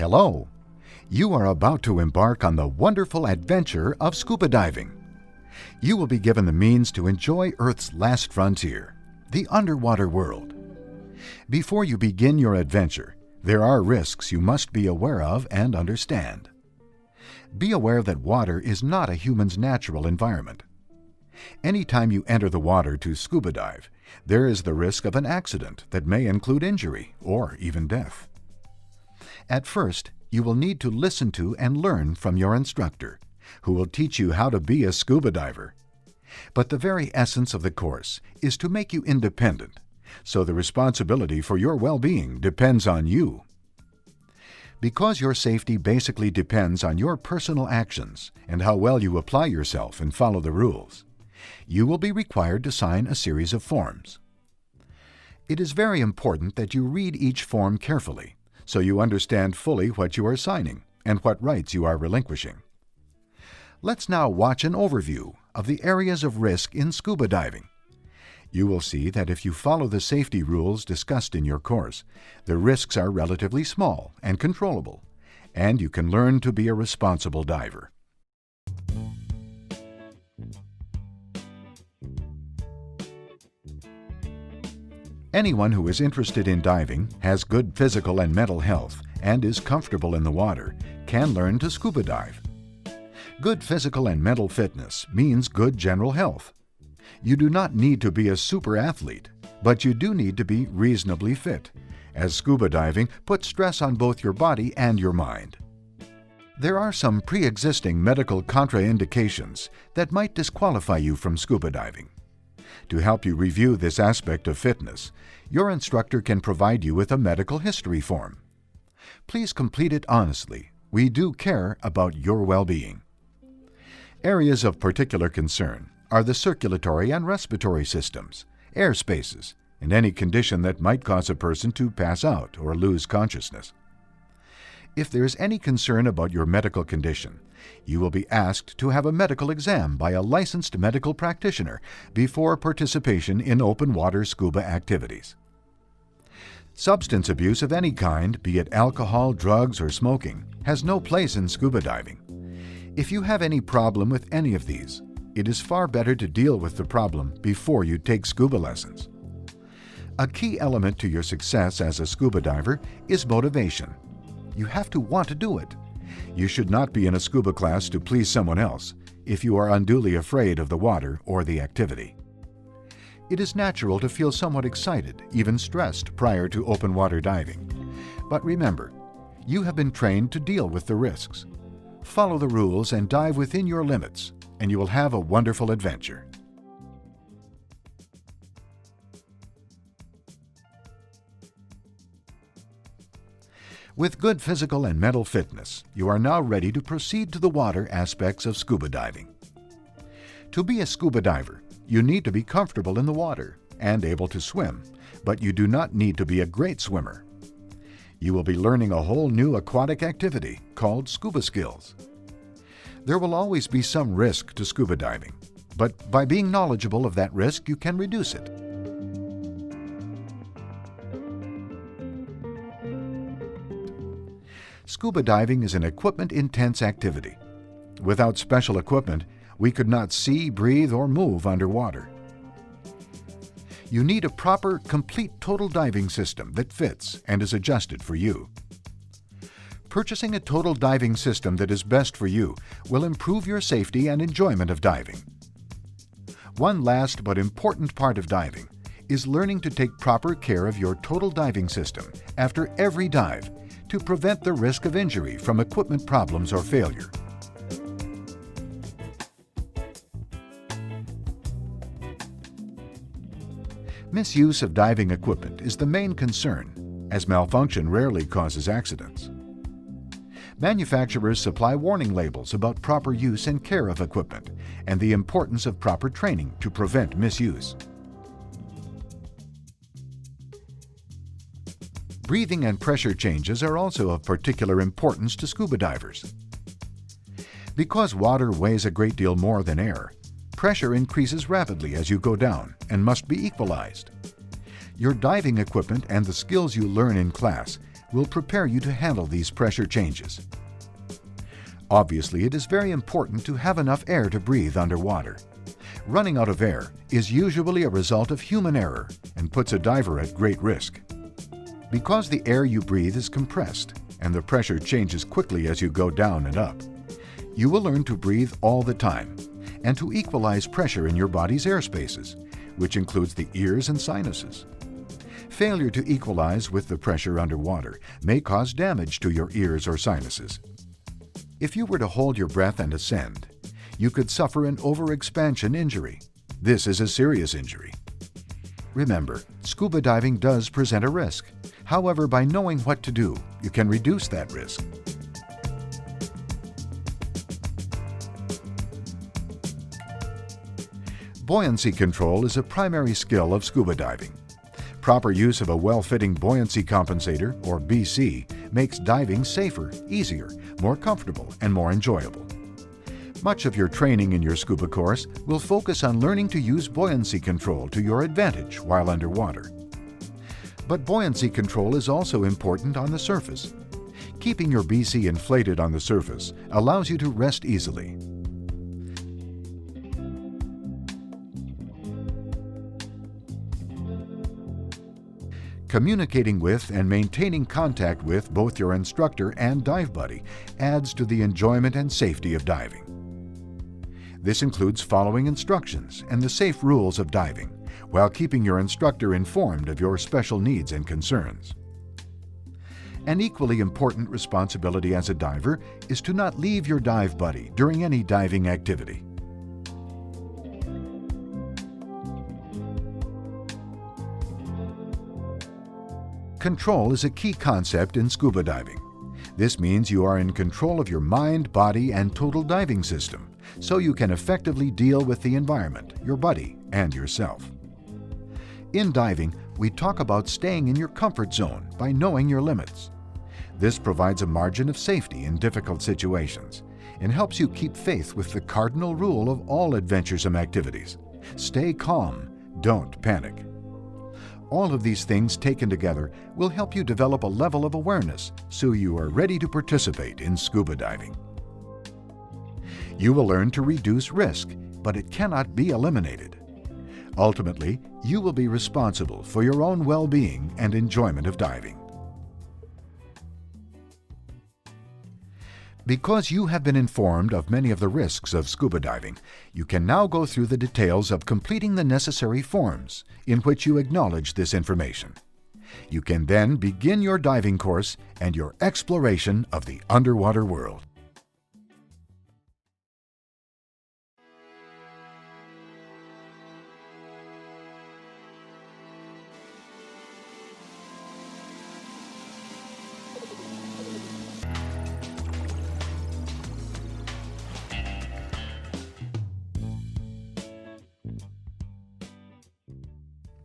Hello! You are about to embark on the wonderful adventure of scuba diving. You will be given the means to enjoy Earth's last frontier, the underwater world. Before you begin your adventure, there are risks you must be aware of and understand. Be aware that water is not a human's natural environment. Anytime you enter the water to scuba dive, there is the risk of an accident that may include injury or even death. At first, you will need to listen to and learn from your instructor, who will teach you how to be a scuba diver. But the very essence of the course is to make you independent, so the responsibility for your well-being depends on you. Because your safety basically depends on your personal actions and how well you apply yourself and follow the rules, you will be required to sign a series of forms. It is very important that you read each form carefully, so you understand fully what you are signing and what rights you are relinquishing. Let's now watch an overview of the areas of risk in scuba diving. You will see that if you follow the safety rules discussed in your course, the risks are relatively small and controllable, and you can learn to be a responsible diver. Anyone who is interested in diving, has good physical and mental health, and is comfortable in the water, can learn to scuba dive. Good physical and mental fitness means good general health. You do not need to be a super athlete, but you do need to be reasonably fit, as scuba diving puts stress on both your body and your mind. There are some pre-existing medical contraindications that might disqualify you from scuba diving. To help you review this aspect of fitness, your instructor can provide you with a medical history form. Please complete it honestly. We do care about your well-being. Areas of particular concern are the circulatory and respiratory systems, air spaces, and any condition that might cause a person to pass out or lose consciousness. If there is any concern about your medical condition, you will be asked to have a medical exam by a licensed medical practitioner before participation in open water scuba activities. Substance abuse of any kind, be it alcohol, drugs, or smoking, has no place in scuba diving. If you have any problem with any of these, it is far better to deal with the problem before you take scuba lessons. A key element to your success as a scuba diver is motivation. You have to want to do it. You should not be in a scuba class to please someone else if you are unduly afraid of the water or the activity. It is natural to feel somewhat excited, even stressed, prior to open water diving. But remember, you have been trained to deal with the risks. Follow the rules and dive within your limits, and you will have a wonderful adventure. With good physical and mental fitness, you are now ready to proceed to the water aspects of scuba diving. To be a scuba diver, you need to be comfortable in the water and able to swim, but you do not need to be a great swimmer. You will be learning a whole new aquatic activity called scuba skills. There will always be some risk to scuba diving, but by being knowledgeable of that risk, you can reduce it. Scuba diving is an equipment-intense activity. Without special equipment, we could not see, breathe, or move underwater. You need a proper, complete total diving system that fits and is adjusted for you. Purchasing a total diving system that is best for you will improve your safety and enjoyment of diving. One last but important part of diving is learning to take proper care of your total diving system after every dive to prevent the risk of injury from equipment problems or failure. Misuse of diving equipment is the main concern, as malfunction rarely causes accidents. Manufacturers supply warning labels about proper use and care of equipment and the importance of proper training to prevent misuse. Breathing and pressure changes are also of particular importance to scuba divers. Because water weighs a great deal more than air, pressure increases rapidly as you go down and must be equalized. Your diving equipment and the skills you learn in class will prepare you to handle these pressure changes. Obviously, it is very important to have enough air to breathe underwater. Running out of air is usually a result of human error and puts a diver at great risk. Because the air you breathe is compressed and the pressure changes quickly as you go down and up, you will learn to breathe all the time and to equalize pressure in your body's air spaces, which includes the ears and sinuses. Failure to equalize with the pressure underwater may cause damage to your ears or sinuses. If you were to hold your breath and ascend, you could suffer an overexpansion injury. This is a serious injury. Remember, scuba diving does present a risk. However, by knowing what to do, you can reduce that risk. Buoyancy control is a primary skill of scuba diving. Proper use of a well-fitting buoyancy compensator, or BC, makes diving safer, easier, more comfortable, and more enjoyable. Much of your training in your scuba course will focus on learning to use buoyancy control to your advantage while underwater. But buoyancy control is also important on the surface. Keeping your BC inflated on the surface allows you to rest easily. Communicating with and maintaining contact with both your instructor and dive buddy adds to the enjoyment and safety of diving. This includes following instructions and the safe rules of diving, while keeping your instructor informed of your special needs and concerns. An equally important responsibility as a diver is to not leave your dive buddy during any diving activity. Control is a key concept in scuba diving. This means you are in control of your mind, body, and total diving system, so you can effectively deal with the environment, your buddy, and yourself. In diving, we talk about staying in your comfort zone by knowing your limits. This provides a margin of safety in difficult situations and helps you keep faith with the cardinal rule of all adventuresome activities: stay calm, don't panic. All of these things taken together will help you develop a level of awareness so you are ready to participate in scuba diving. You will learn to reduce risk, but it cannot be eliminated. Ultimately, you will be responsible for your own well-being and enjoyment of diving. Because you have been informed of many of the risks of scuba diving, you can now go through the details of completing the necessary forms in which you acknowledge this information. You can then begin your diving course and your exploration of the underwater world.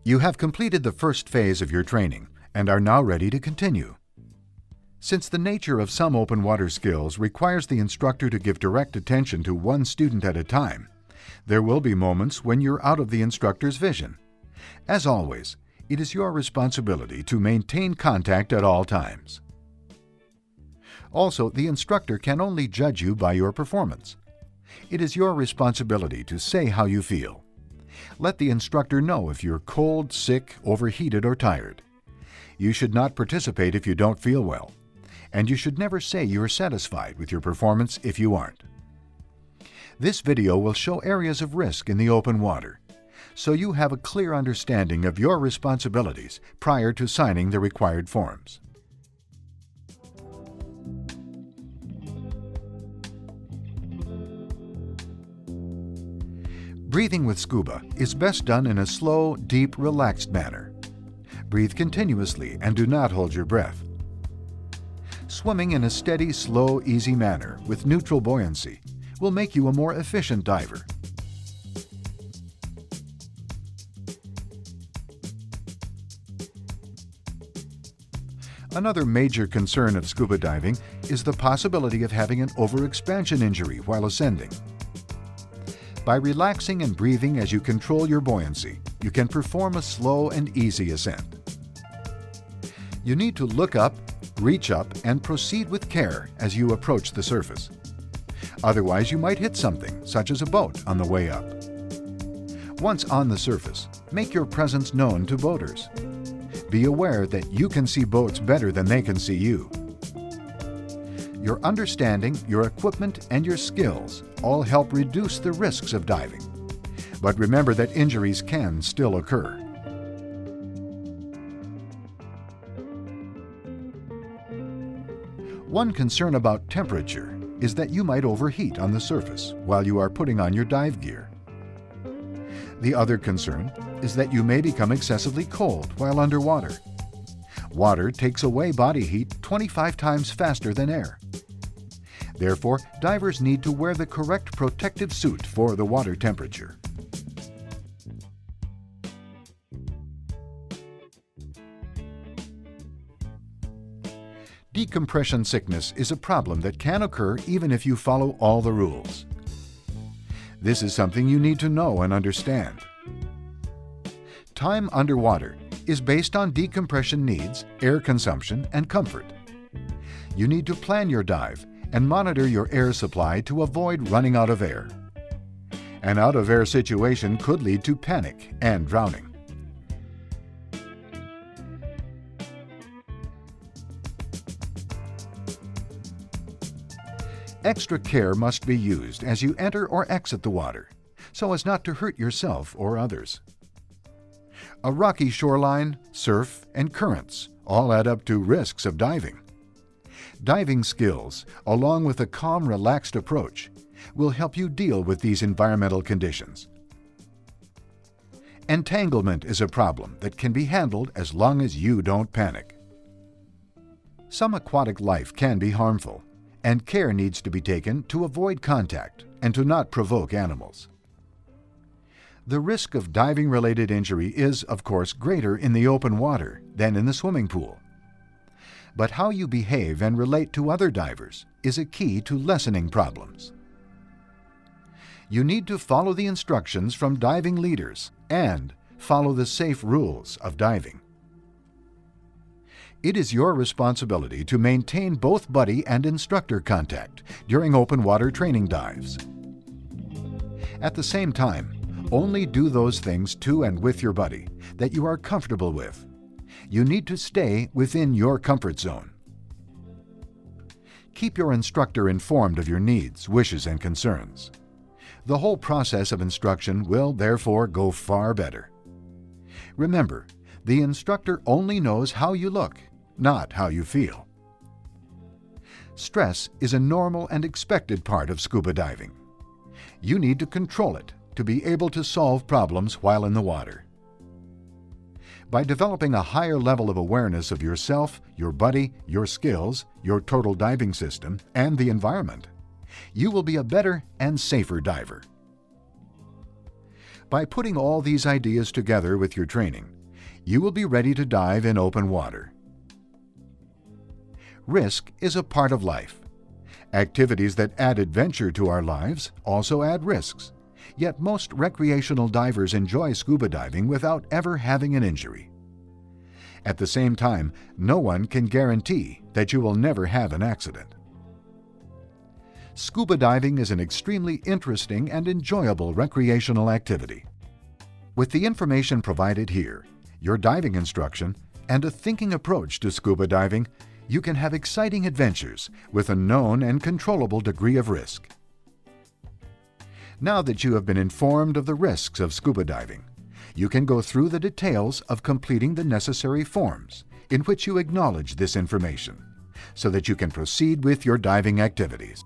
You have completed the first phase of your training and are now ready to continue. Since the nature of some open water skills requires the instructor to give direct attention to one student at a time, there will be moments when you're out of the instructor's vision. As always, it is your responsibility to maintain contact at all times. Also, the instructor can only judge you by your performance. It is your responsibility to say how you feel. Let the instructor know if you're cold, sick, overheated, or tired. You should not participate if you don't feel well, and you should never say you're satisfied with your performance if you aren't. This video will show areas of risk in the open water, so you have a clear understanding of your responsibilities prior to signing the required forms. Breathing with scuba is best done in a slow, deep, relaxed manner. Breathe continuously and do not hold your breath. Swimming in a steady, slow, easy manner with neutral buoyancy will make you a more efficient diver. Another major concern of scuba diving is the possibility of having an overexpansion injury while ascending. By relaxing and breathing as you control your buoyancy, you can perform a slow and easy ascent. You need to look up, Reach up and proceed with care as you approach the surface. Otherwise, you might hit something, such as a boat, on the way up. Once on the surface, make your presence known to boaters. Be aware that you can see boats better than they can see you. Your understanding, your equipment, and your skills all help reduce the risks of diving. But remember that injuries can still occur. One concern about temperature is that you might overheat on the surface while you are putting on your dive gear. The other concern is that you may become excessively cold while underwater. Water takes away body heat 25 times faster than air. Therefore, divers need to wear the correct protective suit for the water temperature. Decompression sickness is a problem that can occur even if you follow all the rules. This is something you need to know and understand. Time underwater is based on decompression needs, air consumption, and comfort. You need to plan your dive and monitor your air supply to avoid running out of air. An out-of-air situation could lead to panic and drowning. Extra care must be used as you enter or exit the water, so as not to hurt yourself or others. A rocky shoreline, surf, and currents all add up to risks of diving. Diving skills, along with a calm, relaxed approach, will help you deal with these environmental conditions. Entanglement is a problem that can be handled as long as you don't panic. Some aquatic life can be harmful, and care needs to be taken to avoid contact and to not provoke animals. The risk of diving-related injury is, of course, greater in the open water than in the swimming pool. But how you behave and relate to other divers is a key to lessening problems. You need to follow the instructions from diving leaders and follow the safe rules of diving. It is your responsibility to maintain both buddy and instructor contact during open water training dives. At the same time, only do those things to and with your buddy that you are comfortable with. You need to stay within your comfort zone. Keep your instructor informed of your needs, wishes, and concerns. The whole process of instruction will therefore go far better. Remember, the instructor only knows how you look, not how you feel. Stress is a normal and expected part of scuba diving. You need to control it to be able to solve problems while in the water. By developing a higher level of awareness of yourself, your buddy, your skills, your total diving system, and the environment, you will be a better and safer diver. By putting all these ideas together with your training, you will be ready to dive in open water. Risk is a part of life. Activities that add adventure to our lives also add risks, yet most recreational divers enjoy scuba diving without ever having an injury. At the same time, no one can guarantee that you will never have an accident. Scuba diving is an extremely interesting and enjoyable recreational activity. With the information provided here, your diving instruction, and a thinking approach to scuba diving, you can have exciting adventures with a known and controllable degree of risk. Now that you have been informed of the risks of scuba diving, you can go through the details of completing the necessary forms in which you acknowledge this information, so that you can proceed with your diving activities.